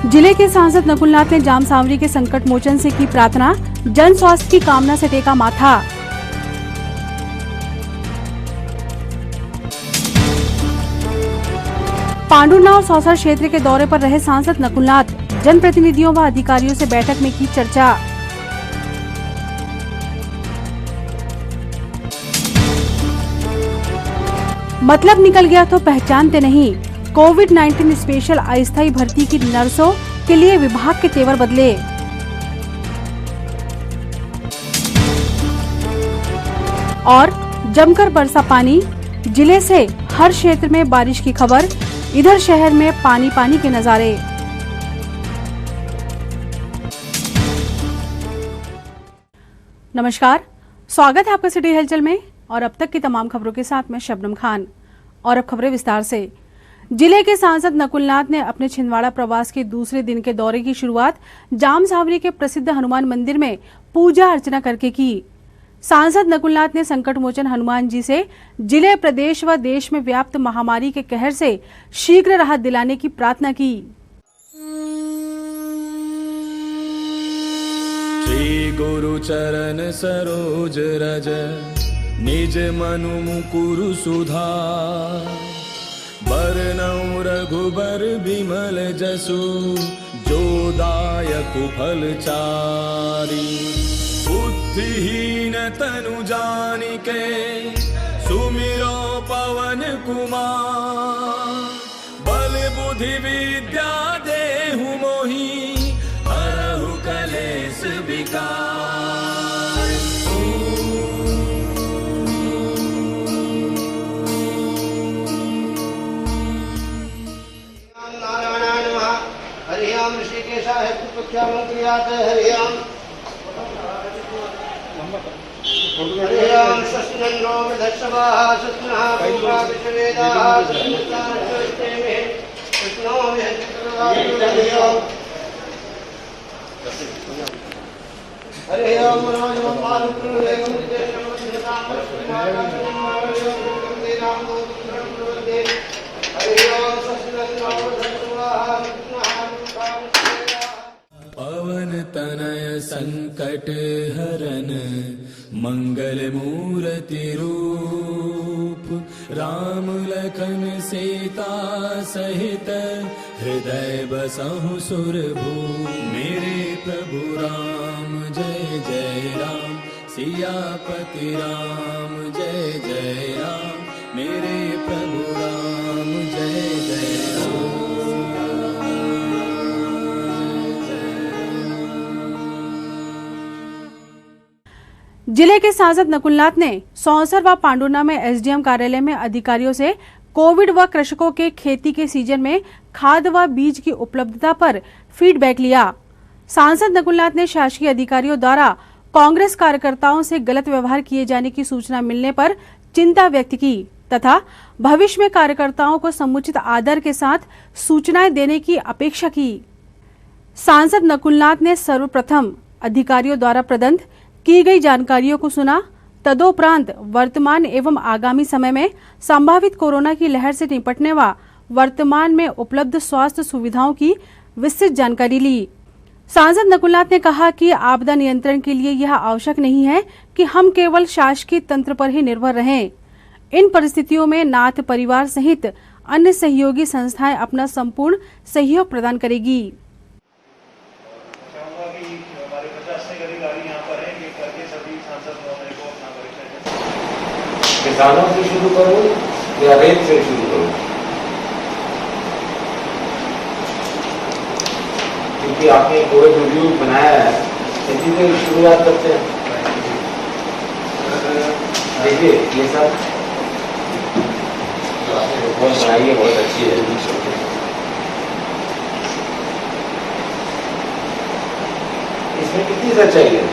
जिले के सांसद नकुलनाथ ने जाम सांवरी के संकट मोचन से की प्रार्थना, जन स्वास्थ्य की कामना से टेका माथा। पांडुरना और सौसर क्षेत्र के दौरे पर रहे सांसद नकुलनाथ, जनप्रतिनिधियों व अधिकारियों से बैठक में की चर्चा। मतलब निकल गया तो पहचानते नहीं, कोविड-19 स्पेशल अस्थायी भर्ती की नर्सों के लिए विभाग के तेवर बदले। और जमकर बरसा पानी, जिले से हर क्षेत्र में बारिश की खबर, इधर शहर में पानी पानी के नजारे। नमस्कार, स्वागत है आपका सिटी हलचल में और अब तक की तमाम खबरों के साथ मैं शबनम खान। और अब खबरें विस्तार से। जिले के सांसद नकुलनाथ ने अपने छिंदवाड़ा प्रवास के दूसरे दिन के दौरे की शुरुआत जाम सांवरी के प्रसिद्ध हनुमान मंदिर में पूजा अर्चना करके की। सांसद नकुलनाथ ने संकट मोचन हनुमान जी से जिले, प्रदेश व देश में व्याप्त महामारी के कहर से शीघ्र राहत दिलाने की प्रार्थना की। श्री गुरु चरण सरोज रज, निज मनु मुकुरु सुधार। बरनउँ रघुबर बिमल जसु, जो दायक फल चारि। बुद्धिहीन तनु जानिके, सुमिरो पवन कुमार। बल बुद्धि विद्या देहु मोहि, हरहु कलेश विकार। हरियाम ऋषिकेशा है प्रख्या मंत्रियात हरियाम हरियाम शस्त्रनो विदक्षवाः शस्त्रः पूर्वा विश्ववेदाः शस्त्रस्ते में कृष्णो विहरियाम हरियाम मनोजम पालुकुलेगम देशम सिद्धाम हरियाम शस्त्रनो विदक्षवाः पवन तनय संकट हरन, मंगल मूर्ति रूप। राम लखन सीता सहित, हृदय बसहु सुरभूप। मेरे प्रभु राम जय जय राम, सियापति राम जय जय राम। मेरे प्रभु राम जय जय राम। जिले के सांसद नकुलनाथ ने सौंसर व पांडुरना में एसडीएम कार्यालय में अधिकारियों से कोविड व कृषकों के खेती के सीजन में खाद व बीज की उपलब्धता पर फीडबैक लिया। सांसद नकुलनाथ ने शासकीय अधिकारियों द्वारा कांग्रेस कार्यकर्ताओं से गलत व्यवहार किए जाने की सूचना मिलने पर चिंता व्यक्त की तथा भविष्य में कार्यकर्ताओं को समुचित आदर के साथ सूचनाएं देने की अपेक्षा की। सांसद नकुलनाथ ने सर्वप्रथम अधिकारियों द्वारा प्रदत्त की गई जानकारियों को सुना, तदोपरांत वर्तमान एवं आगामी समय में संभावित कोरोना की लहर से निपटने व वर्तमान में उपलब्ध स्वास्थ्य सुविधाओं की विस्तृत जानकारी ली। सांसद नकुलनाथ ने कहा कि आपदा नियंत्रण के लिए यह आवश्यक नहीं है कि हम केवल शासकीय तंत्र पर ही निर्भर रहें। इन परिस्थितियों में नाथ परिवार सहित अन्य सहयोगी संस्थाएं अपना संपूर्ण सहयोग प्रदान करेगी। किसानों से शुरू करूं या रेत से शुरू करूं? क्योंकि आपने कोविड रिव्यू बनाया है, इसी से शुरुआत करते हैं। देखिए ये सब बहुत बनाई है, बहुत अच्छी है। इसमें कितनी सच्चाई है?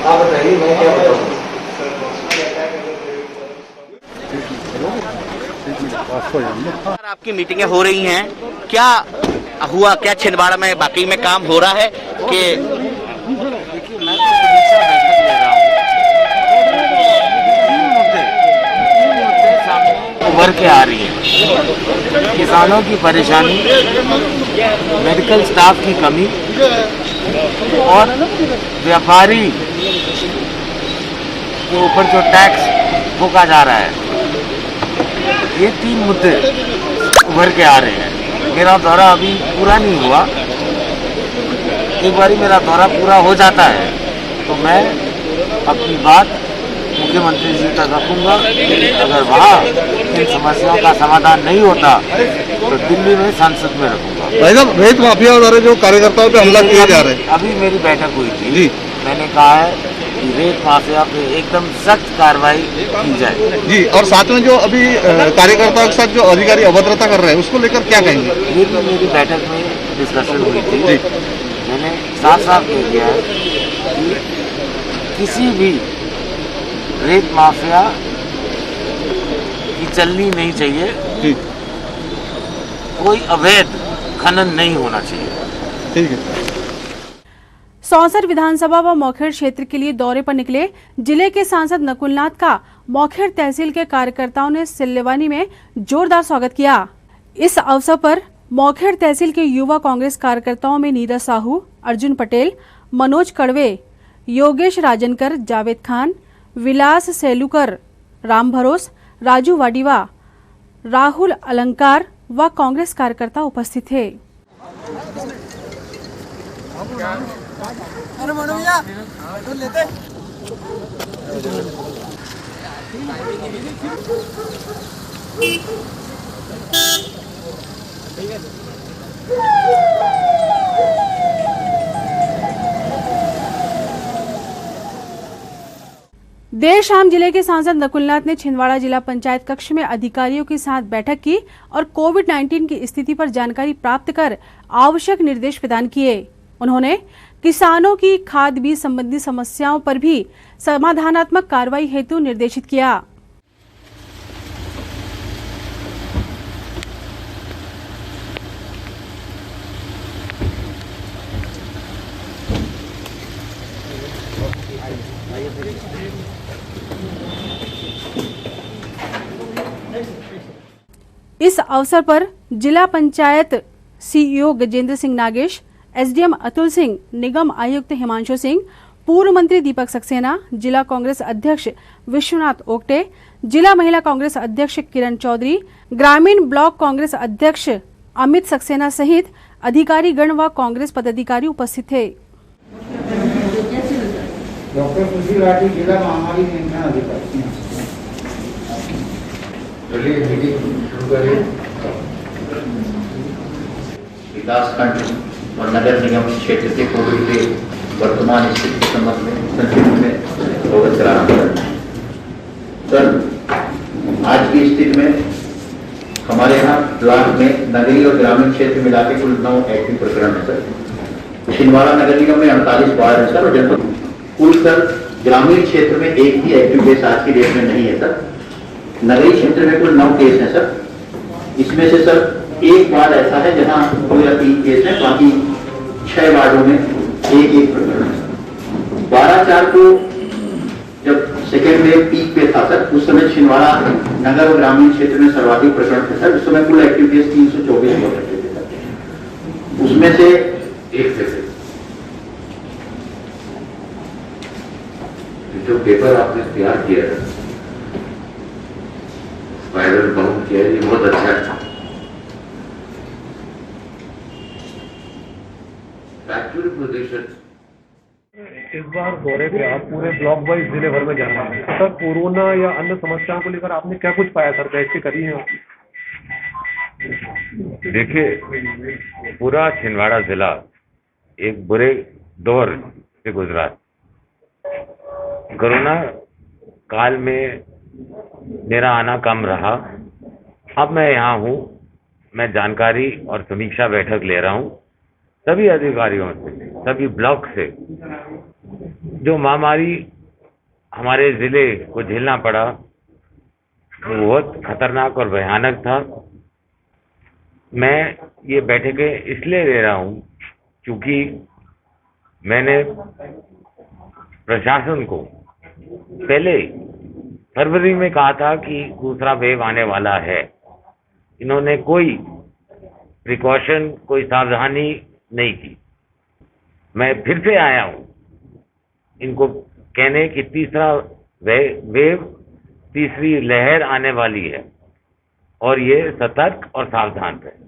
आप बताइए, मैं क्या बताऊँ? आपकी मीटिंगें हो रही हैं, क्या हुआ, क्या छिंदवाड़ा में बाकी में काम हो रहा है कि? देखिए मैं तो समीक्षा बैठक ले रहा हूँ उभर के आ रही है। किसानों की परेशानी, मेडिकल स्टाफ की कमी और व्यापारी के ऊपर जो टैक्स फूका जा रहा है, ये 3 मुद्दे उभर के आ रहे हैं। मेरा दौरा अभी पूरा नहीं हुआ, एक बारी मेरा दौरा पूरा हो जाता है तो मैं अपनी बात मुख्यमंत्री जी तक रखूंगा। अगर वहाँ इन समस्याओं का समाधान नहीं होता तो दिल्ली में संसद में रखूंगा। भाई साहब, रेत माफिया द्वारा जो कार्यकर्ताओं पे हमला किया जा रहा है, अभी मेरी बैठक हुई थी जी। मैंने कहा है कि रेत माफिया पे एकदम सख्त कार्रवाई की जाए जी। और साथ में जो अभी कार्यकर्ताओं के साथ जो अधिकारी अभद्रता कर रहे हैं उसको लेकर क्या कहेंगे? ये भी मेरी बैठक में डिस्कशन हुई थी जी। मैंने साफ साफ कह दिया है कि किसी भी रेत माफिया की चलनी नहीं चाहिए, जी। कोई अवैध खनन नहीं होना चाहिए। ठीक है। सौंसर विधानसभा व मौखेड़ क्षेत्र के लिए दौरे पर निकले जिले के सांसद नकुलनाथ का मौखेड़ तहसील के कार्यकर्ताओं ने सिल्लेवानी में जोरदार स्वागत किया। इस अवसर पर मौखेड़ तहसील के युवा कांग्रेस कार्यकर्ताओं में नीरज साहू, अर्जुन पटेल, मनोज कड़वे, योगेश राजनकर, जावेद खान, विलास सेलुकर, राम भरोस, राजू वाडीवा, राहुल अलंकार व कांग्रेस कार्यकर्ता उपस्थित थे। देर शाम जिले के सांसद नकुलनाथ ने छिंदवाड़ा जिला पंचायत कक्ष में अधिकारियों के साथ बैठक की और कोविड-19 की स्थिति पर जानकारी प्राप्त कर आवश्यक निर्देश प्रदान किए। उन्होंने किसानों की खाद बीज संबंधी समस्याओं पर भी समाधानात्मक कार्रवाई हेतु निर्देशित किया। इस अवसर पर जिला पंचायत सीईओ गजेंद्र सिंह नागेश, एसडीएम अतुल सिंह, निगम आयुक्त हिमांशु सिंह, पूर्व मंत्री दीपक सक्सेना, जिला कांग्रेस अध्यक्ष विश्वनाथ ओक्टे, जिला महिला कांग्रेस अध्यक्ष किरण चौधरी, ग्रामीण ब्लॉक कांग्रेस अध्यक्ष अमित सक्सेना सहित अधिकारी गण व कांग्रेस पदाधिकारी उपस्थित थे। डॉक्टर सुशील राठी, जिला महामारी नियंत्रण अधिकारी। विकासखंड और नगर निगम क्षेत्र के कोविड के वर्तमान स्थिति के संबंध में संक्षिप्त में अवगत कराना है। सर, आज की स्थिति में हमारे यहाँ ब्लॉक में नगरीय और ग्रामीण क्षेत्र मिला के कुल 9 एक्टिव प्रकरण है सर। छिंदवाड़ा नगर निगम में 48 वार्ड है सर, और जनपद कुल सर ग्रामीण क्षेत्र में एक भी एक्टिव केस आज की डेट में नहीं है सर। नगरीय क्षेत्र में कुल 9 केस है सर। इसमें से सर एक वार्ड ऐसा है जहां 2 या 3 केस है, बाकी 6 वार्डों में एक प्रकरण है। 12/4 को जब सेकेंड वेव पीक पे था सर, उस समय छिंदवाड़ा नगर और ग्रामीण क्षेत्र में सर्वाधिक प्रकरण थे सर। उस समय कुल एक्टिव केस 324 हुआ करते थे सर। उसमें से एक से जो पेपर आपने तैयार किया है, वायरल बाउंड किया है, ये बहुत अच्छा है। फैक्चुअल पोजीशन इस बार दौरे पे आप पूरे ब्लॉक वाइज जिले भर में जा रहे हैं सर। कोरोना या अन्य समस्याओं को लेकर आपने क्या कुछ पाया सर? बैठ के करी है? देखिए, पूरा छिंदवाड़ा जिला एक बुरे दौर से गुजरा। कोरोना काल में मेरा आना कम रहा। अब मैं यहाँ हूँ, मैं जानकारी और समीक्षा बैठक ले रहा हूँ सभी अधिकारियों से, सभी ब्लॉक से। जो महामारी हमारे जिले को झेलना पड़ा वो बहुत खतरनाक और भयानक था। मैं ये बैठकें इसलिए ले रहा हूँ क्योंकि मैंने प्रशासन को पहले फरवरी में कहा था कि दूसरा वेव आने वाला है। इन्होंने कोई प्रिकॉशन, कोई सावधानी नहीं की। मैं फिर से आया हूं इनको कहने कि तीसरा वेव, तीसरी लहर आने वाली है और ये सतर्क और सावधान रहे।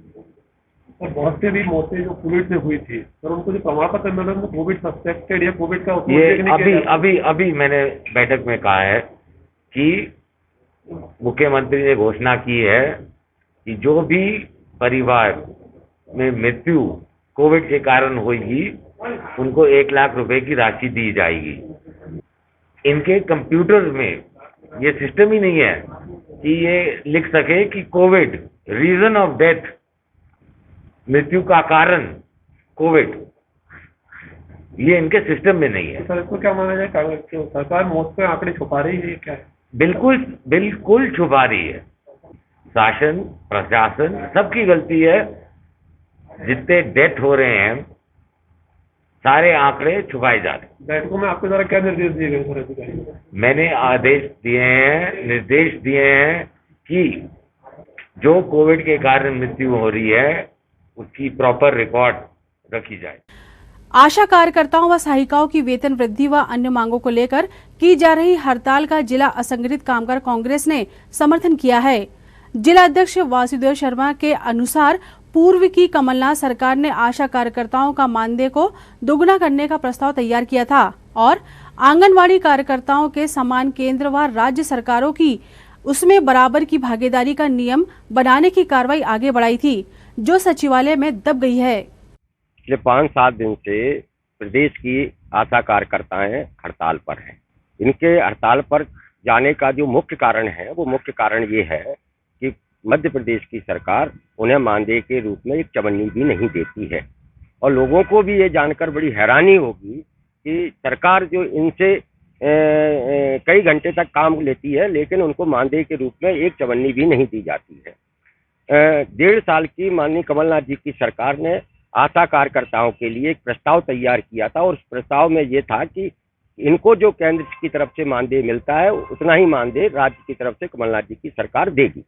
और बहुत से भी मौतें जो कोविड से हुई थी, सर उनको जो प्रमाण पत्र मिला वो कोविड सस्पेक्टेड या कोविड का ये अभी मैंने बैठक में कहा है कि मुख्यमंत्री ने घोषणा की है कि जो भी परिवार में मृत्यु कोविड के कारण होगी उनको 1 लाख रुपए की राशि दी जाएगी। इनके कंप्यूटर में ये सिस्टम ही नहीं है कि ये लिख सके कि कोविड, रीजन ऑफ डेथ, मृत्यु का कारण कोविड, ये इनके सिस्टम में नहीं है। सर इसको क्या माना जाए, सरकार मौत के आंकड़े छुपा रही है क्या? बिल्कुल छुपा रही है। शासन, प्रशासन सबकी गलती है। जितने डेथ हो रहे हैं सारे आंकड़े छुपाए जा रहे हैं। बैठकों में आपके द्वारा क्या निर्देश दिए गए सर अधिकारी को? मैंने आदेश दिए हैं, निर्देश दिए हैं कि जो कोविड के कारण मृत्यु हो रही है उसकी प्रॉपर रिकॉर्ड रखी जाए। आशा कार्यकर्ताओं व सहायिकाओं की वेतन वृद्धि व अन्य मांगों को लेकर की जा रही हड़ताल का जिला असंगठित कामगार कांग्रेस ने समर्थन किया है। जिला अध्यक्ष वासुदेव शर्मा के अनुसार पूर्व की कमलनाथ सरकार ने आशा कार्यकर्ताओं का मानदेय को दोगुना करने का प्रस्ताव तैयार किया था और आंगनवाड़ी कार्यकर्ताओं के समान केंद्र व राज्य सरकारों की उसमें बराबर की भागीदारी का नियम बनाने की कार्रवाई आगे बढ़ाई थी, जो सचिवालय में दब गई है। पिछले 5-7 दिन से प्रदेश की आशा कार्यकर्ताएं हड़ताल पर हैं। इनके हड़ताल पर जाने का जो मुख्य कारण है वो मुख्य कारण ये है कि मध्य प्रदेश की सरकार उन्हें मानदेय के रूप में एक चवन्नी भी नहीं देती है और लोगों को भी ये जानकर बड़ी हैरानी होगी कि सरकार जो इनसे कई घंटे तक काम लेती है लेकिन उनको मानदेय के रूप में एक चवन्नी भी नहीं दी जाती है। 1.5 साल की माननीय कमलनाथ जी की सरकार ने आशा कार्यकर्ताओं के लिए एक प्रस्ताव तैयार किया था और उस प्रस्ताव में ये था कि इनको जो केंद्र की तरफ से मानदेय मिलता है उतना ही मानदेय राज्य की तरफ से कमलनाथ जी की सरकार देगी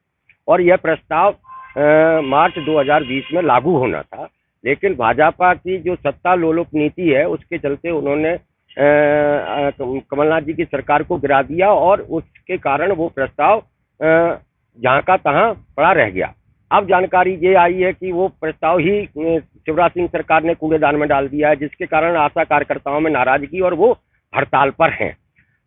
और यह प्रस्ताव मार्च 2020 में लागू होना था, लेकिन भाजपा की जो सत्ता लोलुप नीति है उसके चलते उन्होंने कमलनाथ जी की सरकार को गिरा दिया और उसके कारण वो प्रस्ताव जहाँ का तहाँ पड़ा रह गया। अब जानकारी ये आई है कि वो प्रस्ताव ही शिवराज सिंह सरकार ने कूड़ेदान में डाल दिया है, जिसके कारण आशा कार्यकर्ताओं में नाराजगी और वो हड़ताल पर हैं।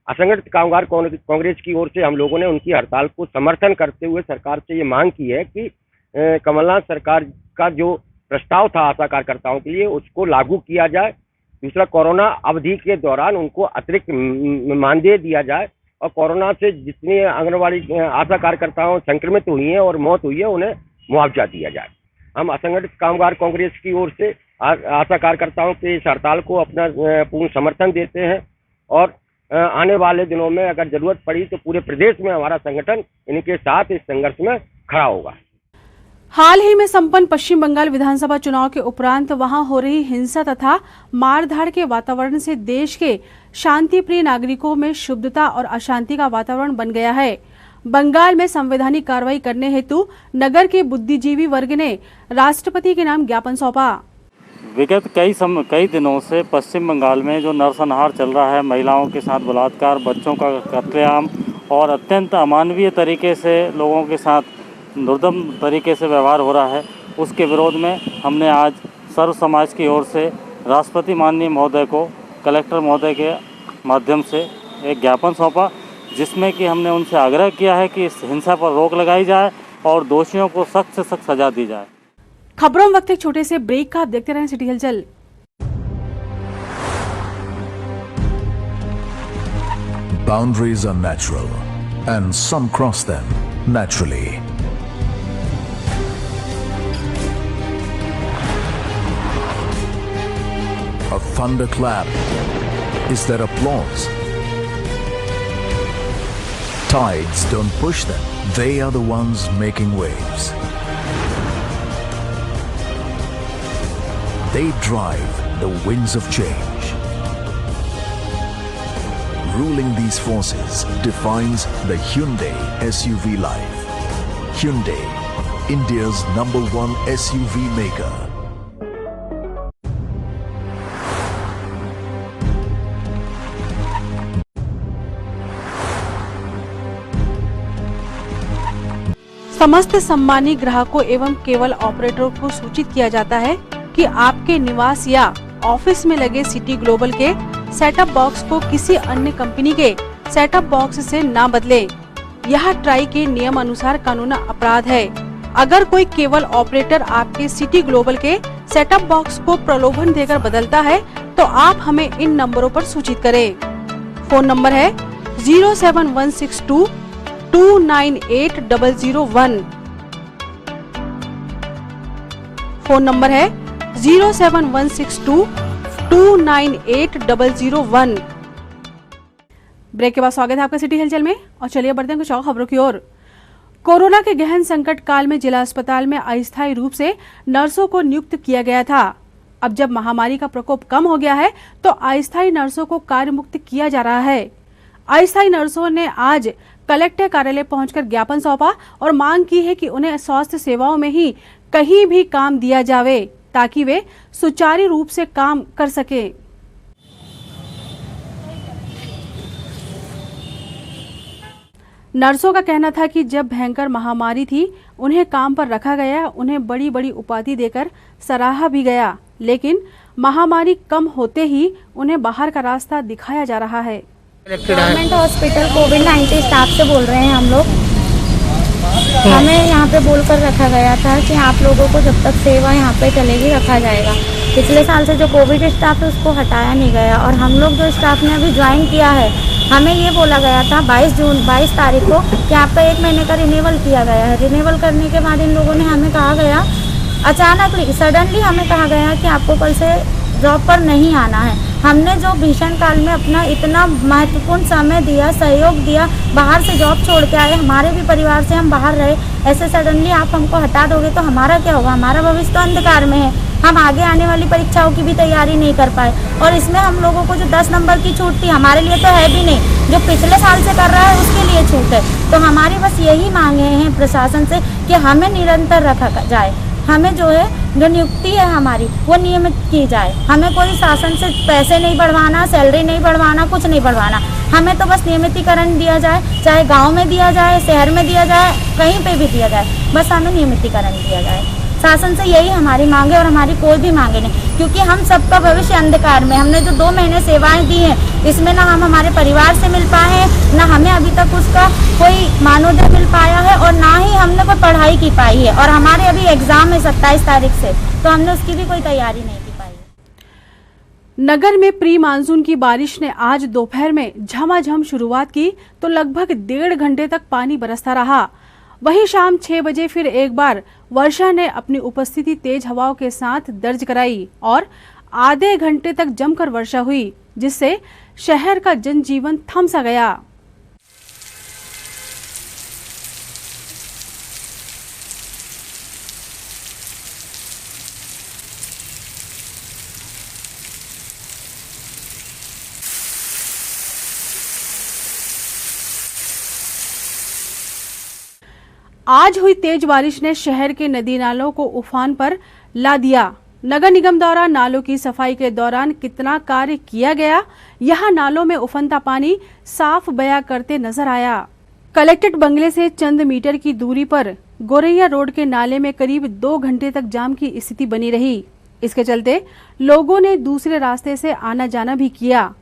असंगठित कामगार कांग्रेस की ओर से हम लोगों ने उनकी हड़ताल को समर्थन करते हुए सरकार से ये मांग की है कि कमलनाथ सरकार का जो प्रस्ताव था आशा कार्यकर्ताओं के लिए उसको लागू किया जाए। दूसरा, कोरोना अवधि के दौरान उनको अतिरिक्त मानदेय दिया जाए और कोरोना से जितनी आंगनबाड़ी आशा कार्यकर्ताओं संक्रमित हुई हैं और मौत हुई है उन्हें मुआवजा दिया जाए। हम असंगठित कामगार कांग्रेस की ओर से आशा कार्यकर्ताओं के इस हड़ताल को अपना पूर्ण समर्थन देते हैं और आने वाले दिनों में अगर जरूरत पड़ी तो पूरे प्रदेश में हमारा संगठन इनके साथ इस संघर्ष में खड़ा होगा। हाल ही में संपन्न पश्चिम बंगाल विधानसभा चुनाव के उपरांत वहां हो रही हिंसा तथा मारधाड़ के वातावरण से देश के शांति प्रिय नागरिकों में शुद्धता और अशांति का वातावरण बन गया है। बंगाल में संवैधानिक कार्रवाई करने हेतु नगर के बुद्धिजीवी वर्ग ने राष्ट्रपति के नाम ज्ञापन सौंपा। विगत कई दिनों से पश्चिम बंगाल में जो नरसंहार चल रहा है, महिलाओं के साथ बलात्कार, बच्चों का कत्लेआम और अत्यंत अमानवीय तरीके से लोगों के साथ दुर्दम तरीके से व्यवहार हो रहा है, उसके विरोध में हमने आज सर्व समाज की ओर से राष्ट्रपति माननीय महोदय को कलेक्टर महोदय के माध्यम से एक ज्ञापन सौंपा, जिसमें कि हमने उनसे आग्रह किया है कि इस हिंसा पर रोक लगाई जाए और दोषियों को सख्त से सख्त सजा दी जाए। खबरों में वक्त एक छोटे से ब्रेक का, आप देखते रहें सिटी हलचल। Boundaries are natural and some cross them naturally. A thunderclap is their applause. Tides don't push them, they are the ones making waves. They drive the winds of change. ruling these forces defines the Hyundai SUV life. Hyundai, India's #1 SUV maker. समस्त सम्मानित ग्राहकों एवं केवल ऑपरेटरों को सूचित किया जाता है कि आपके निवास या ऑफिस में लगे सिटी ग्लोबल के सेटअप बॉक्स को किसी अन्य कंपनी के सेटअप बॉक्स से ना बदलें। यह ट्राई के नियम अनुसार कानूनी अपराध है। अगर कोई केवल ऑपरेटर आपके सिटी ग्लोबल के सेटअप बॉक्स को प्रलोभन देकर बदलता है तो आप हमें इन नंबरों पर सूचित करें। फोन नंबर है 07162 298-001। फोन नंबर है 07162 298-001। ब्रेक के बाद स्वागत है आपका सिटी हलचल में और चलिए बढ़ते हैं कुछ और खबरों की ओर। कोरोना के गहन संकट काल में जिला अस्पताल में अस्थायी रूप से नर्सों को नियुक्त किया गया था। अब जब महामारी का प्रकोप कम हो गया है तो अस्थायी नर्सों को कार्य मुक्त किया जा रहा है। अस्थायी नर्सों ने आज कलेक्टर कार्यालय पहुंचकर ज्ञापन सौंपा और मांग की है कि उन्हें स्वास्थ्य सेवाओं में ही कहीं भी काम दिया जावे ताकि वे सुचारू रूप से काम कर सके। नर्सों का कहना था कि जब भयंकर महामारी थी उन्हें काम पर रखा गया, उन्हें बड़ी बड़ी उपाधि देकर सराहा भी गया, लेकिन महामारी कम होते ही उन्हें बाहर का रास्ता दिखाया जा रहा है। गवर्नमेंट हॉस्पिटल कोविड-19 स्टाफ से बोल रहे हैं हम लोग। हमें यहाँ पे बोलकर रखा गया था कि आप लोगों को जब तक सेवा यहाँ पे चलेगी रखा जाएगा। पिछले साल से जो कोविड स्टाफ है उसको हटाया नहीं गया और हम लोग जो स्टाफ ने अभी ज्वाइन किया है हमें ये बोला गया था 22 तारीख को कि आपका 1 महीने का रिन्यूअल किया गया है। रिन्यूअल करने के बाद इन लोगों ने हमें कहा गया, अचानक सडनली हमें कहा गया कि आपको कल से जॉब पर नहीं आना है। हमने जो भीषण काल में अपना इतना महत्वपूर्ण समय दिया, सहयोग दिया, बाहर से जॉब छोड़ के आए, हमारे भी परिवार से हम बाहर रहे, ऐसे सडनली आप हमको हटा दोगे तो हमारा क्या होगा? हमारा भविष्य तो अंधकार में है। हम आगे आने वाली परीक्षाओं की भी तैयारी नहीं कर पाए और इसमें हम लोगों को जो 10 नंबर की छूट थी हमारे लिए तो है भी नहीं, जो पिछले साल से कर रहा है उसके लिए छूट है। तो हमारी बस यही मांगे हैं प्रशासन से कि हमें निरंतर रखा जाए, हमें जो है जो नियुक्ति है हमारी वो नियमित की जाए। हमें कोई शासन से पैसे नहीं बढ़वाना, सैलरी नहीं बढ़वाना, कुछ नहीं बढ़वाना, हमें तो बस नियमितीकरण दिया जाए, चाहे गांव में दिया जाए, शहर में दिया जाए, कहीं पे भी दिया जाए, बस हमें नियमितीकरण दिया जाए। शासन से यही हमारी मांगे और हमारी कोई भी मांगे नहीं, क्योंकि हम सबका भविष्य अंधकार में। हमने जो 2 महीने सेवाएं दी हैं इसमें ना हम हमारे परिवार से मिल पाए हैं, ना हमें अभी तक उसका कोई मानोदय मिल पाया है और ना ही हमने कोई पढ़ाई की पाई है। और हमारे अभी एग्जाम है 27 तारीख से, तो हमने उसकी भी कोई तैयारी नहीं की पाई। नगर में प्री मानसून की बारिश ने आज दोपहर में झमाझम शुरुआत की तो लगभग 1.5 घंटे तक पानी बरसता रहा। वहीं शाम 6 बजे फिर एक बार वर्षा ने अपनी उपस्थिति तेज हवाओं के साथ दर्ज कराई और आधे घंटे तक जमकर वर्षा हुई, जिससे शहर का जनजीवन थम सा गया। आज हुई तेज बारिश ने शहर के नदी नालों को उफान पर ला दिया। नगर निगम द्वारा नालों की सफाई के दौरान कितना कार्य किया गया, यहाँ नालों में उफनता पानी साफ बया करते नजर आया। कलेक्ट्रेट बंगले से चंद मीटर की दूरी पर गोरैया रोड के नाले में करीब 2 घंटे तक जाम की स्थिति बनी रही। इसके चलते लोगों ने दूसरे रास्ते से आना जाना भी किया।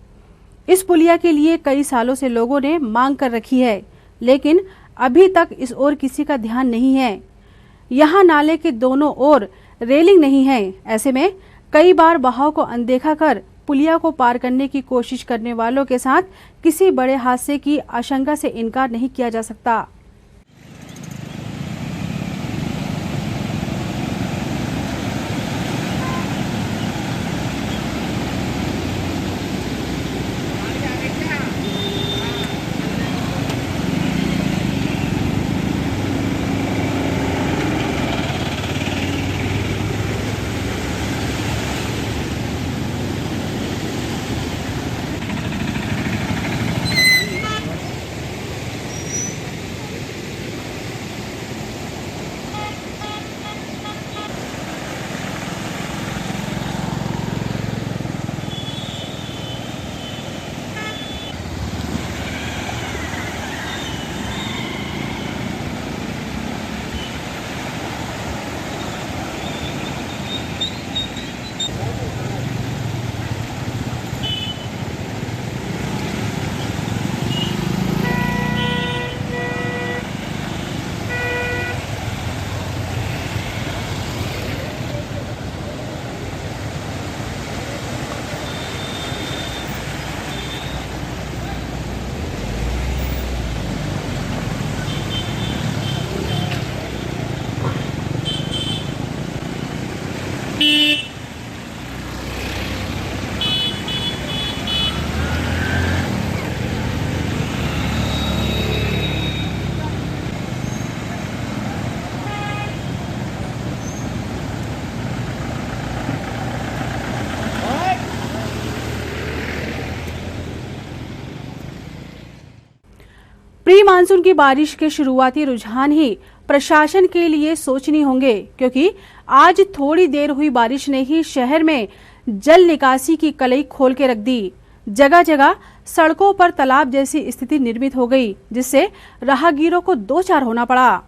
इस पुलिया के लिए कई सालों से लोगों ने मांग कर रखी है, लेकिन अभी तक इस ओर किसी का ध्यान नहीं है। यहाँ नाले के दोनों ओर रेलिंग नहीं है। ऐसे में कई बार बहाव को अनदेखा कर पुलिया को पार करने की कोशिश करने वालों के साथ किसी बड़े हादसे की आशंका से इनकार नहीं किया जा सकता। प्री मानसून की बारिश के शुरुआती रुझान ही प्रशासन के लिए सोचनी होंगे, क्योंकि आज थोड़ी देर हुई बारिश ने ही शहर में जल निकासी की कलई खोल के रख दी। जगह जगह सड़कों पर तालाब जैसी स्थिति निर्मित हो गई, जिससे राहगीरों को दो चार होना पड़ा।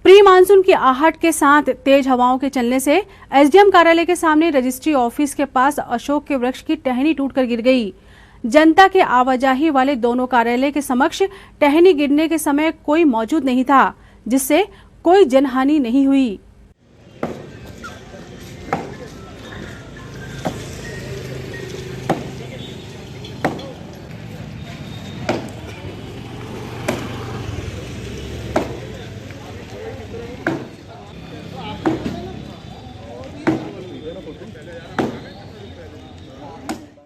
प्री मानसून की आहट के साथ तेज हवाओं के चलने से एसडीएम कार्यालय के सामने रजिस्ट्री ऑफिस के पास अशोक के वृक्ष की टहनी टूटकर गिर गई। जनता के आवाजाही वाले दोनों कार्यालय के समक्ष टहनी गिरने के समय कोई मौजूद नहीं था, जिससे कोई जनहानि नहीं हुई।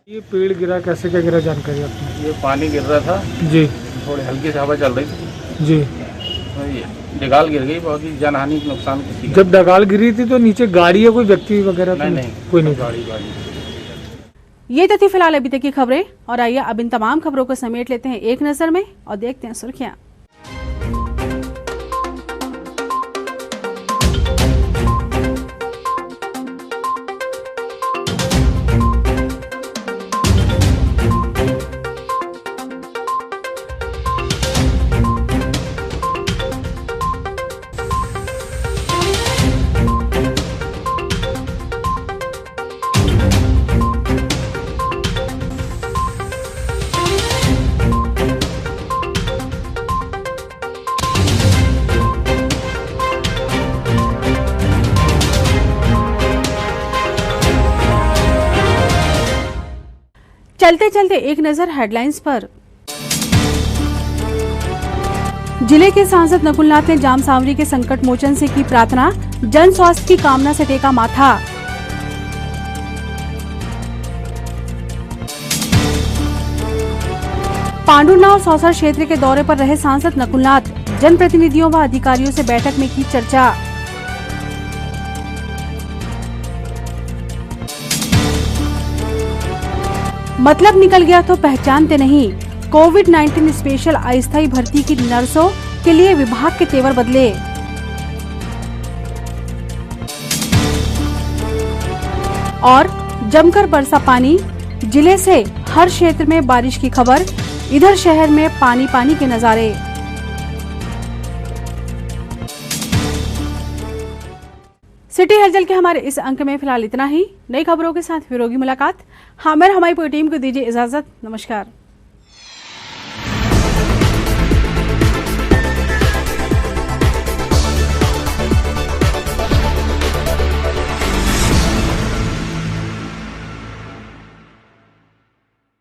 ये पेड़ गिरा, कैसे क्या गिरा, जानकारी आपने? ये पानी गिर रहा था जी, थोड़ी हल्की से हवा चल रही थी जी, डगाल गिर गई, बहुत ही जानहानि नुकसान किसी का। जब डगाल गिरी थी तो नीचे गाड़ी या कोई व्यक्ति वगैरह? नहीं, कोई नहीं। ये तो थी फिलहाल अभी तक की खबरें, और आइए अब इन तमाम खबरों को समेट लेते हैं एक नजर में और देखते हैं सुर्खियां। चलते चलते एक नजर हेडलाइंस पर। जिले के सांसद नकुलनाथ ने जाम सांवरी के संकट मोचन से की प्रार्थना, जन स्वास्थ्य की कामना से टेका माथा। पांडुना और सौसर क्षेत्र के दौरे पर रहे सांसद नकुलनाथ, जनप्रतिनिधियों व अधिकारियों से बैठक में की चर्चा। मतलब निकल गया तो पहचानते नहीं, कोविड-19 स्पेशल अस्थायी भर्ती की नर्सों के लिए विभाग के तेवर बदले। और जमकर बरसा पानी, जिले से हर क्षेत्र में बारिश की खबर, इधर शहर में पानी पानी के नजारे। सिटी हलचल के हमारे इस अंक में फिलहाल इतना ही। नई खबरों के साथ फिर होगी मुलाकात। हमारी पूरी टीम को दीजिए इजाजत। नमस्कार।